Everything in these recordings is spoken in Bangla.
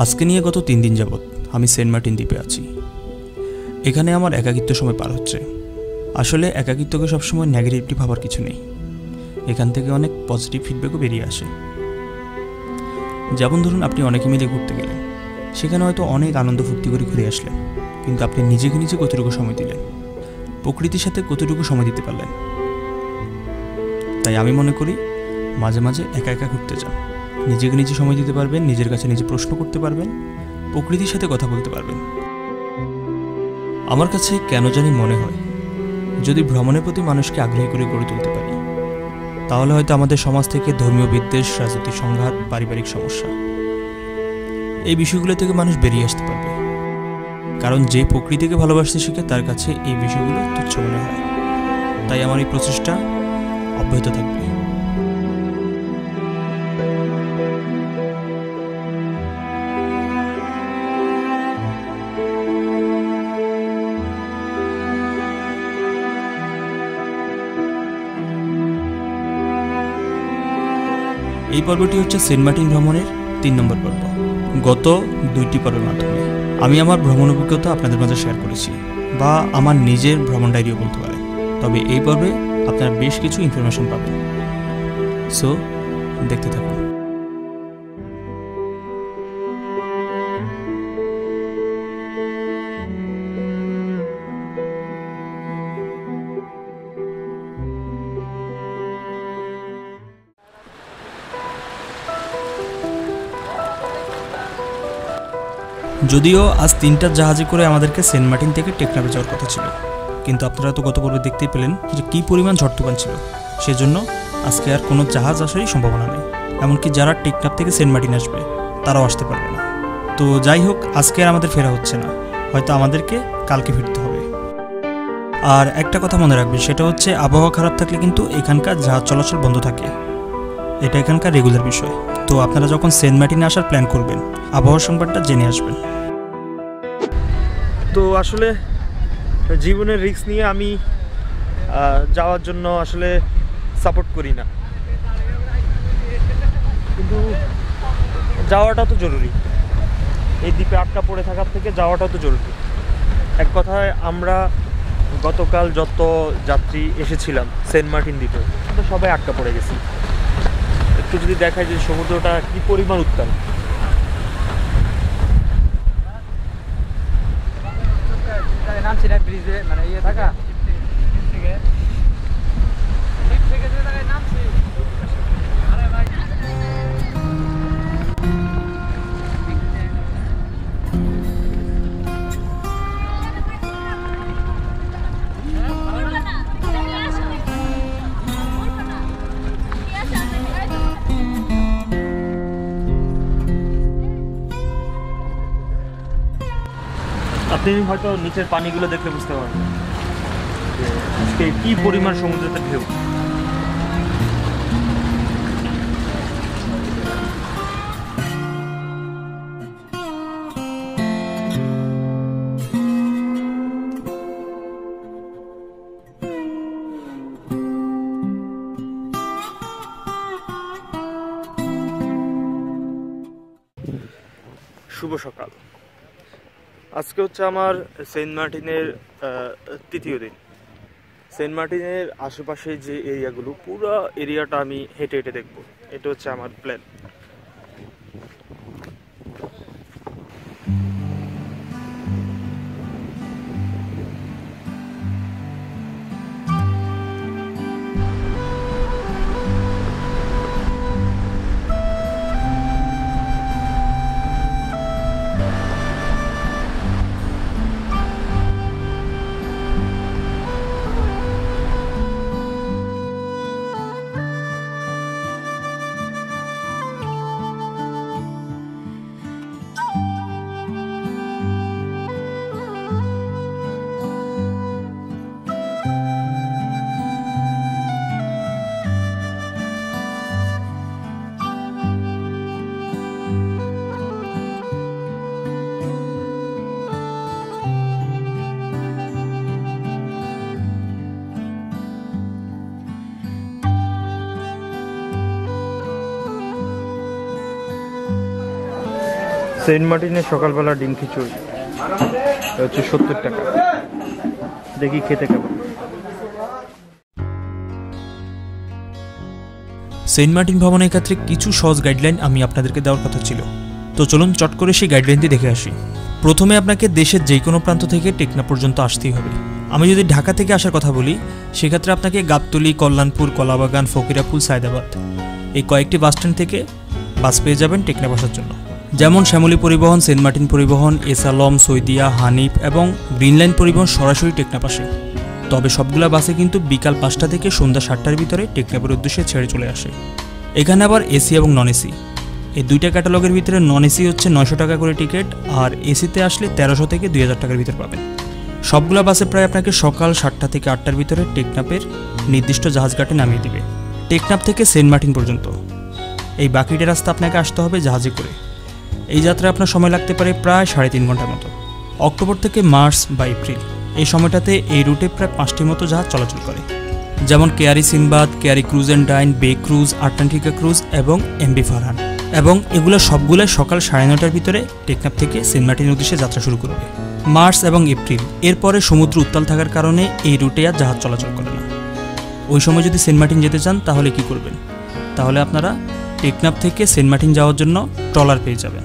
আজকে নিয়ে গত 3 দিন যাবৎ আমি সেন্ট মার্টিন দ্বীপে আছি। এখানে আমার একাকিত্ব সময় পার হচ্ছে। আসলে একাকিত্বকে সবসময় নেগেটিভলি ভাবার কিছু নেই, এখান থেকে অনেক পজিটিভ ফিডব্যাকও বেরিয়ে আসে। যেমন ধরুন, আপনি অনেকে মিলে ঘুরতে গেলেন, সেখানে হয়তো অনেক আনন্দ ফুর্তি করে ঘুরে আসলেন, কিন্তু আপনি নিজেকে নিজে কতটুকু সময় দিলেন, প্রকৃতির সাথে কতটুকু সময় দিতে পারলেন। তাই আমি মনে করি মাঝে মাঝে একা একা ঘুরতে যান, নিজেকে নিজে সময় দিতে পারবেন, নিজের কাছে নিজে প্রশ্ন করতে পারবেন, প্রকৃতির সাথে কথা বলতে পারবেন। আমার কাছে কেন জানি মনে হয়, যদি ভ্রমণের প্রতি মানুষকে আগ্রহী করে গড়ে তুলতে পারি, তাহলে হয়তো আমাদের সমাজ থেকে ধর্মীয় বিদ্বেষ, রাজনৈতিক সংঘাত, পারিবারিক সমস্যা, এই বিষয়গুলো থেকে মানুষ বেরিয়ে আসতে পারবে। কারণ যে প্রকৃতিকে ভালোবাসতে শিখে তার কাছে এই বিষয়গুলো তুচ্ছ মনে হয়। তাই আমার এই প্রচেষ্টা অব্যাহত থাকবে। এই পর্বটি হচ্ছে সেন্ট মার্টিন ভ্রমণের 3 নম্বর পর্ব। গত 2টি পর্বের মাধ্যমে আমি আমার ভ্রমণ অভিজ্ঞতা আপনাদের মাঝে শেয়ার করেছি, বা আমার নিজের ভ্রমণ ডায়েরিও বলতে পারেন। তবে এই পর্বে আপনারা বেশ কিছু ইনফরমেশন পাবেন। সো দেখতে থাকুন। যদিও আজ 3টা জাহাজে করে আমাদেরকে সেন্ট মার্টিন থেকে টেকনাফে যাওয়ার কথা ছিল, কিন্তু আপনারা তো গত পর্বে দেখতেই পেলেন যে কী পরিমাণ ঝড় তুফান ছিল। সেজন্য আজকে আর কোনো জাহাজ আসারই সম্ভাবনা নেই। এমনকি যারা টেকনাফ থেকে সেন্ট মার্টিন আসবে তারাও আসতে পারবে না। তো যাই হোক, আজকে আর আমাদের ফেরা হচ্ছে না, হয়তো আমাদেরকে কালকে ফিরতে হবে। আর একটা কথা মনে রাখবেন, সেটা হচ্ছে আবহাওয়া খারাপ থাকলে কিন্তু এখানকার জাহাজ চলাচল বন্ধ থাকে। এটা এখানকার রেগুলার বিষয়। তো আপনারা যখন সেন্ট মার্টিনে আসার প্ল্যান করবেন, আবহাওয়ার সংবাদটা জেনে আসবেন। তো আসলে জীবনের রিস্ক নিয়ে আমি যাওয়ার জন্য আসলে সাপোর্ট করি না, কিন্তু যাওয়াটা তো জরুরি। এই দ্বীপে আটকা পড়ে থাকার থেকে যাওয়াটা তো জরুরি। এক কথায় আমরা গতকাল যত যাত্রী এসেছিলাম সেন্ট মার্টিন দ্বীপে, আমরা সবাই আটকা পড়ে গেছি। একটু যদি দেখায় যে সমুদ্রটা কি পরিমাণ উত্তাল। নামছি না ব্রিজে, মানে ইয়ে থাকা নামছি। আপনি হয়তো নিচের পানিগুলো দেখলে বুঝতে পারবেন যে আজকে কি পরিমাণ সমুদ্রেতে ঢেউ। শুভ সকাল। আজকে হচ্ছে আমার সেন্ট মার্টিনের 3য় দিন। সেন্ট মার্টিনের আশেপাশে যে এরিয়াগুলো, পুরো এরিয়াটা আমি হেঁটে হেঁটে দেখব। এটা হচ্ছে আমার প্ল্যান। সেন্ট মার্টিনে সকালবেলা ডিম খিচুড়ি হচ্ছে 70 টাকা। দেখি খেতে কেমন। সেন্ট মার্টিন ভ্রমণের ক্ষেত্রে কিছু সহজ গাইডলাইন আমি আপনাদেরকে দেওয়ার কথা ছিল, তো চলুন চট করে সেই গাইডলাইনটি দেখে আসি। প্রথমে আপনাকে দেশের যে কোনো প্রান্ত থেকে টেকনাফ পর্যন্ত আসতেই হবে। আমি যদি ঢাকা থেকে আসার কথা বলি, সেক্ষেত্রে আপনাকে গাবতলী, কল্যাণপুর, কলাবাগান, ফকিরাপুল, সায়দাবাদ এই কয়েকটি বাস স্ট্যান্ড থেকে বাস পেয়ে যাবেন টেকনাফ আসার জন্য। যেমন শ্যামলী পরিবহন, সেন্ট মার্টিন পরিবহন, এসালম, সৈদিয়া, হানিফ এবং গ্রিন লাইন পরিবহন সরাসরি টেকনাফ আসে। তবে সবগুলা বাসে কিন্তু বিকাল 5টা থেকে সন্ধ্যা 7টার ভিতরে টেকনাফের উদ্দেশ্যে ছেড়ে চলে আসে। এখানে আবার এসি এবং নন এসি এই দুইটা ক্যাটালগের ভিতরে নন এসি হচ্ছে 900 টাকা করে টিকিট, আর এসিতে আসলে 1300 থেকে 2000 টাকার ভিতরে পাবেন। সবগুলা বাসে প্রায় আপনাকে সকাল 7টা থেকে 8টার ভিতরে টেকনাফের নির্দিষ্ট জাহাজঘাটে নামিয়ে দিবে। টেকনাফ থেকে সেন্ট মার্টিন পর্যন্ত এই বাকিটা রাস্তা আপনাকে আসতে হবে জাহাজে করে। এই যাত্রায় আপনার সময় লাগতে পারে প্রায় 3.5 ঘন্টার মতো। অক্টোবর থেকে মার্চ বা এপ্রিল এই সময়টাতে এই রুটে প্রায় 5টির মতো জাহাজ চলাচল করে, যেমন Keari Sindbad, Keari cruise and dine, bay cruise, Atlantica cruise এবং এমবি ফারহান। এবং এগুলো সবগুলো সকাল 9:30টার ভিতরে টেকনাফ থেকে সেন্ট মার্টিনের উদ্দেশ্যে যাত্রা শুরু করবে। মার্চ এবং এপ্রিল এরপরে সমুদ্র উত্তাল থাকার কারণে এই রুটে আর জাহাজ চলাচল করে না। ওই সময় যদি সেন্ট মার্টিন যেতে চান তাহলে কি করবেন? তাহলে আপনারা টেকনাফ থেকে সেন্ট মার্টিন যাওয়ার জন্য ট্রলার পেয়ে যাবেন।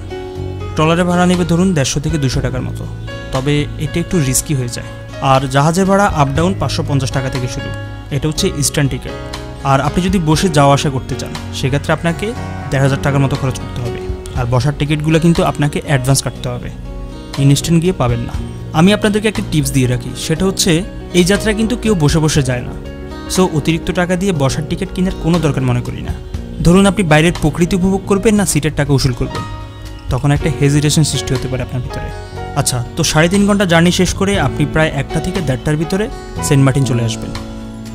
ট্রলারের ভাড়া নেবে ধরুন 150 থেকে 200 টাকার মতো, তবে এটা একটু রিস্কি হয়ে যায়। আর জাহাজের ভাড়া আপ ডাউন 550 টাকা থেকে শুরু, এটা হচ্ছে ইস্টার্ন টিকিট। আর আপনি যদি বসে যাওয়া আসা করতে চান সেক্ষেত্রে আপনাকে 1,500 টাকার মতো খরচ করতে হবে। আর বসার টিকিটগুলো কিন্তু আপনাকে অ্যাডভান্স কাটতে হবে, ইনস্ট্যান্ট গিয়ে পাবেন না। আমি আপনাদেরকে একটা টিপস দিয়ে রাখি, সেটা হচ্ছে এই যাত্রা কিন্তু কেউ বসে বসে যায় না। সো অতিরিক্ত টাকা দিয়ে বসার টিকিট কেনার কোনো দরকার মনে করি না। ধরুন আপনি বাইরের প্রকৃতি উপভোগ করবেন না সিটের টাকা উসুল করবেন, তখন একটা হেজিটেশন সৃষ্টি হতে পারে আপনার ভিতরে। আচ্ছা, তো 3.5 ঘন্টা জার্নি শেষ করে আপনি প্রায় 1টা থেকে 1:30টার ভিতরে সেন্ট মার্টিন চলে আসবেন।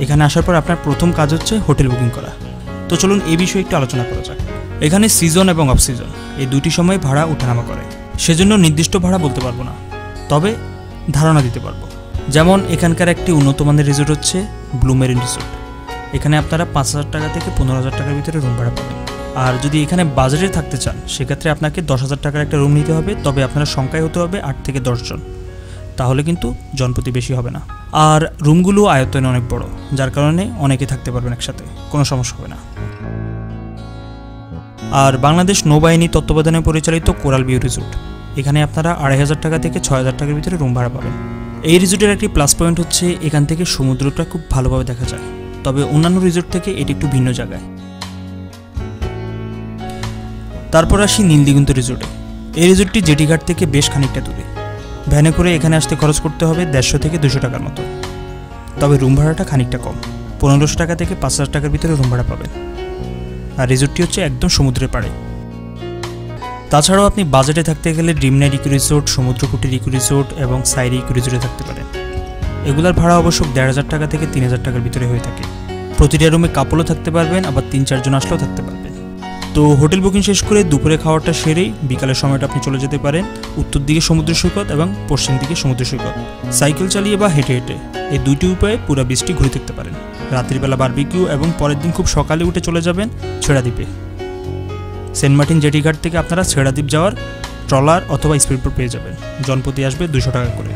এখানে আসার পর আপনার প্রথম কাজ হচ্ছে হোটেল বুকিং করা। তো চলুন এই বিষয়ে একটু আলোচনা করা যাক। এখানে সিজন এবং অফ সিজন এই দুটি সময় ভাড়া ওঠানামা করে, সেজন্য নির্দিষ্ট ভাড়া বলতে পারবো না, তবে ধারণা দিতে পারবো। যেমন এখানকার একটি উন্নত মানের রিসোর্ট হচ্ছে ব্লু মেরিন রিসোর্ট। এখানে আপনারা 5,000 টাকা থেকে 15,000 টাকার ভিতরে রুম ভাড়া পাবেন। আর যদি এখানে বাজেটে থাকতে চান সেক্ষেত্রে আপনাকে 10,000 টাকার একটা রুম নিতে হবে, তবে আপনার সংখ্যায় হতে হবে 8 থেকে 10 জন, তাহলে কিন্তু জনপ্রতি বেশি হবে না। আর রুমগুলো আয়তনে অনেক বড়, যার কারণে অনেকে থাকতে পারবেন একসাথে, কোনো সমস্যা হবে না। আর বাংলাদেশ নৌবাহিনী তত্ত্বাবধানে পরিচালিত কোরাল ভিউ রিসোর্ট, এখানে আপনারা 2,500 টাকা থেকে 6,000 টাকার ভিতরে রুম ভাড়া পাবেন। এই রিসোর্টের একটি প্লাস পয়েন্ট হচ্ছে এখান থেকে সমুদ্রটা খুব ভালোভাবে দেখা যায়, তবে অন্যান্য রিসোর্ট থেকে এটি একটু ভিন্ন জায়গায়। তারপর আসি নীলদিগন্ত রিসোর্টে। এই রিসোর্টটি জেটিঘাট থেকে বেশ খানিকটা দূরে। ভ্যানে করে এখানে আসতে খরচ করতে হবে 150 থেকে 200 টাকার মতো, তবে রুম ভাড়াটা খানিকটা কম, 1500 টাকা থেকে 5,000 টাকার ভিতরে রুম ভাড়া পাবেন। আর রিসোর্টটি হচ্ছে একদম সমুদ্রের পাড়ে। তাছাড়াও আপনি বাজেটে থাকতে গেলে dream night eco resort, Samudrakutir eco resort এবং সাইরি ইকো রিসোর্টে থাকতে পারেন। এগুলোর ভাড়া অবশ্য 1,500 টাকা থেকে 3,000 টাকার ভিতরে হয়ে থাকে। প্রতিটা রুমে কাপলও থাকতে পারবেন, আবার 3-4 জন আসলেও থাকতে পারবেন। তো হোটেল বুকিং শেষ করে দুপুরে খাওয়াটা সেরেই বিকালের সময়টা আপনি চলে যেতে পারেন উত্তর দিকে সমুদ্র সৈকত এবং পশ্চিম দিকে সমুদ্র সৈকত। সাইকেল চালিয়ে বা হেঁটে হেঁটে এই দুইটি উপায়ে পুরো বিচটি ঘুরে দেখতে পারেন। রাতের বেলা বারবিকিউ এবং পরের দিন খুব সকালে উঠে চলে যাবেন ছেড়াদ্বীপে। সেন্ট মার্টিন জেটিঘাট থেকে আপনারা ছেড়াদ্বীপ যাওয়ার ট্রলার অথবা স্পিডবোট পেয়ে যাবেন, জনপ্রতি আসবে 200 টাকা করে।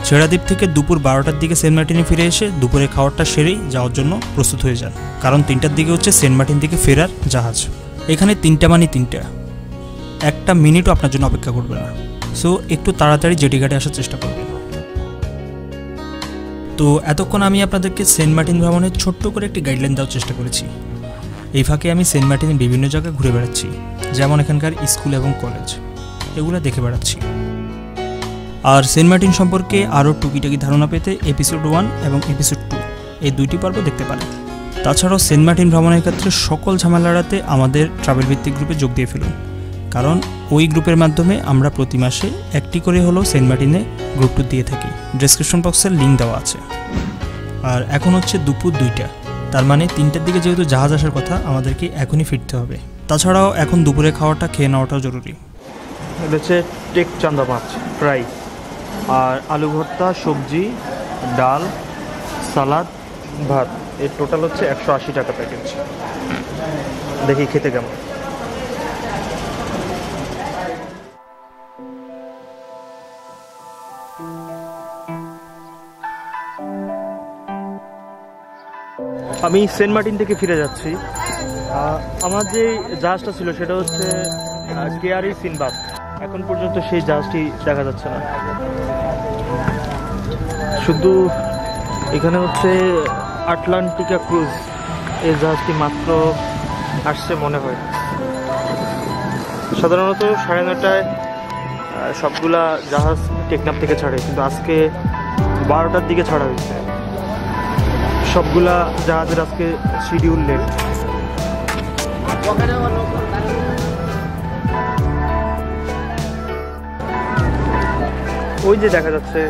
ছেড়াদ্বীপ থেকে দুপুর 12টার দিকে সেন্ট মার্টিনে ফিরে এসে দুপুরে খাওয়াটা সেরেই যাওয়ার জন্য প্রস্তুত হয়ে যান, কারণ 3টার দিকে হচ্ছে সেন্ট মার্টিন থেকে ফেরার জাহাজ। এখানে 3টা মানে 3টা, একটা মিনিটও আপনার জন্য অপেক্ষা করবে না। সো একটু তাড়াতাড়ি জেটিঘাটে আসার চেষ্টা করবেন। তো এতক্ষণ আমি আপনাদেরকে সেন্ট মার্টিন ভ্রমণের ছোট্ট করে একটি গাইডলাইন দেওয়ার চেষ্টা করেছি। এই ফাঁকে আমি সেন্ট মার্টিনের বিভিন্ন জায়গায় ঘুরে বেড়াচ্ছি, যেমন এখানকার স্কুল এবং কলেজ, এগুলো দেখে বেড়াচ্ছি। আর সেন্ট মার্টিন সম্পর্কে আরও টুকিটাকি ধারণা পেতে এপিসোড 1 এবং এপিসোড 2 এই দুইটি পর্ব দেখতে পারেন। তাছাড়াও সেন্ট মার্টিন ভ্রমণের ক্ষেত্রে সকল ঝামেলা এড়াতে আমাদের ট্রাভেল ভিত্তিক গ্রুপে যোগ দিয়ে ফেলুন, কারণ ওই গ্রুপের মাধ্যমে আমরা প্রতি মাসে একটি করে হলেও সেন্ট মার্টিনে গ্রুপটি দিয়ে থাকি। ডেসক্রিপশন বক্সের লিঙ্ক দেওয়া আছে। আর এখন হচ্ছে দুপুর 2টা, তার মানে 3টার দিকে যেহেতু জাহাজ আসার কথা, আমাদেরকে এখনই ফিরতে হবে। তাছাড়াও এখন দুপুরে খাওয়াটা খেয়ে নেওয়াটাও জরুরি। এটা হচ্ছে টেক চান্দা মাছ ফ্রাই, আর আলু ভর্তা, সবজি, ডাল, সালাদ, ভাত, এর টোটাল হচ্ছে 180 টাকা প্যাকেজ। দেখি খেতে কেমন। আমি সেন্ট মার্টিন থেকে ফিরে যাচ্ছি। আমার যে জাহাজটা ছিল সেটা হচ্ছে কেয়ারি সিনবাদ। এখন পর্যন্ত সেই জাহাজটি দেখা যাচ্ছে না, শুধু এখানে হচ্ছে আটলান্টিকা ক্রুজ এই জাহাজটি মাত্র আসছে মনে হয়। সাধারণত 9:30টায় সবগুলা জাহাজ টেকনাফ থেকে ছাড়ে, কিন্তু আজকে 12টার দিকে ছাড়া হয়েছে। সবগুলা জাহাজের আজকে শিডিউল লেট। ওই যে দেখা যাচ্ছে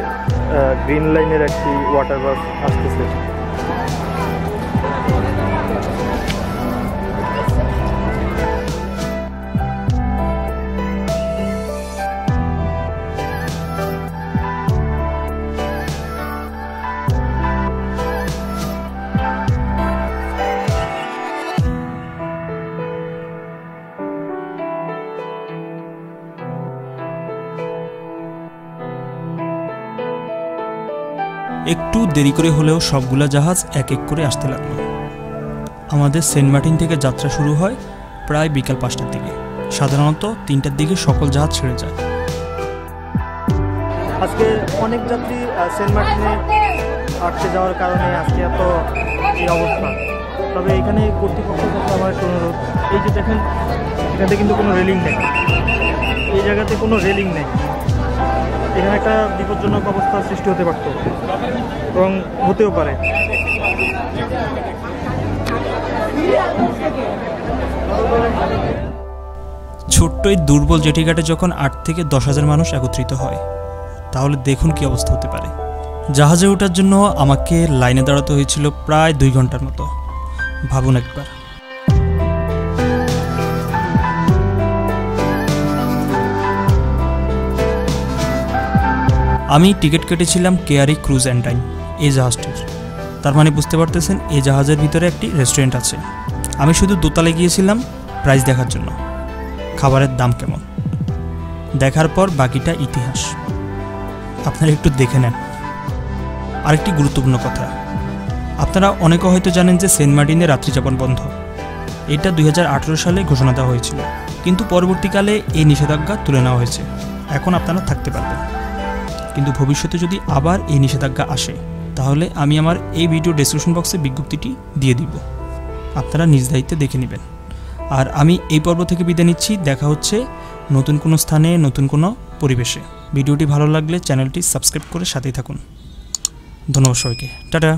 গ্রিন লাইনের একটি ওয়াটার বাস আসতেছে। একটু দেরি করে হলেও সবগুলা জাহাজ এক এক করে আসতে লাগলো। আমাদের সেন্ট মার্টিন থেকে যাত্রা শুরু হয় প্রায় বিকাল 5টার দিকে। সাধারণত 3টার দিকে সকল জাহাজ ছেড়ে যায়। আজকে অনেক যাত্রী সেন্ট মার্টিনে আটকে যাওয়ার কারণে আজকে এত এই অবস্থা। তবে এখানে কর্তৃপক্ষের কাছে আমার একটা অনুরোধ, এই যে দেখেন এখানে কিন্তু কোনো রেলিং নেই, এই জায়গাতে কোনো রেলিং নেই। এখানে একটা বিপজ্জনক অবস্থার সৃষ্টি হতে পারত এবং হতেও পারে। ছোট্ট এই দুর্বল জেটিঘাটে যখন 8 থেকে 10,000 মানুষ একত্রিত হয়, তাহলে দেখুন কি অবস্থা হতে পারে। জাহাজে ওঠার জন্য আমাকে লাইনে দাঁড়াতে হয়েছিল প্রায় 2 ঘন্টার মতো। ভাবুন একবার। আমি টিকিট কেটেছিলাম কেয়ারি ক্রুজ অ্যান্ড ডাইন এই জাহাজটির। তার মানে বুঝতে পারতেছেন এই জাহাজের ভিতরে একটি রেস্টুরেন্ট আছে। আমি শুধু দোতলায় গিয়েছিলাম প্রাইস দেখার জন্য, খাবারের দাম কেমন। দেখার পর বাকিটা ইতিহাস। আপনারা একটু দেখে নেন। আরেকটি গুরুত্বপূর্ণ কথা, আপনারা অনেকে হয়তো জানেন যে সেন্ট মার্টিনে রাত্রিযাপন বন্ধ। এটা 2018 সালে ঘোষণা দেওয়া হয়েছিল, কিন্তু পরবর্তীকালে এই নিষেধাজ্ঞা তুলে নেওয়া হয়েছে। এখন আপনারা থাকতে পারবেন, কিন্তু ভবিষ্যতে যদি আবার এই নিষেধাজ্ঞা আসে তাহলে আমি আমার এই ভিডিও ডেসক্রিপশন বক্সে বিজ্ঞপ্তিটি দিয়ে দিব, আপনারা নিজ দায়িত্বে দেখে নেবেন। আর আমি এই পর্ব থেকে বিদায় নিচ্ছি। দেখা হচ্ছে নতুন কোনো স্থানে, নতুন কোনো পরিবেশে। ভিডিওটি ভালো লাগলে চ্যানেলটি সাবস্ক্রাইব করে সাথেই থাকুন। ধন্যবাদ সবাইকে। টাটা।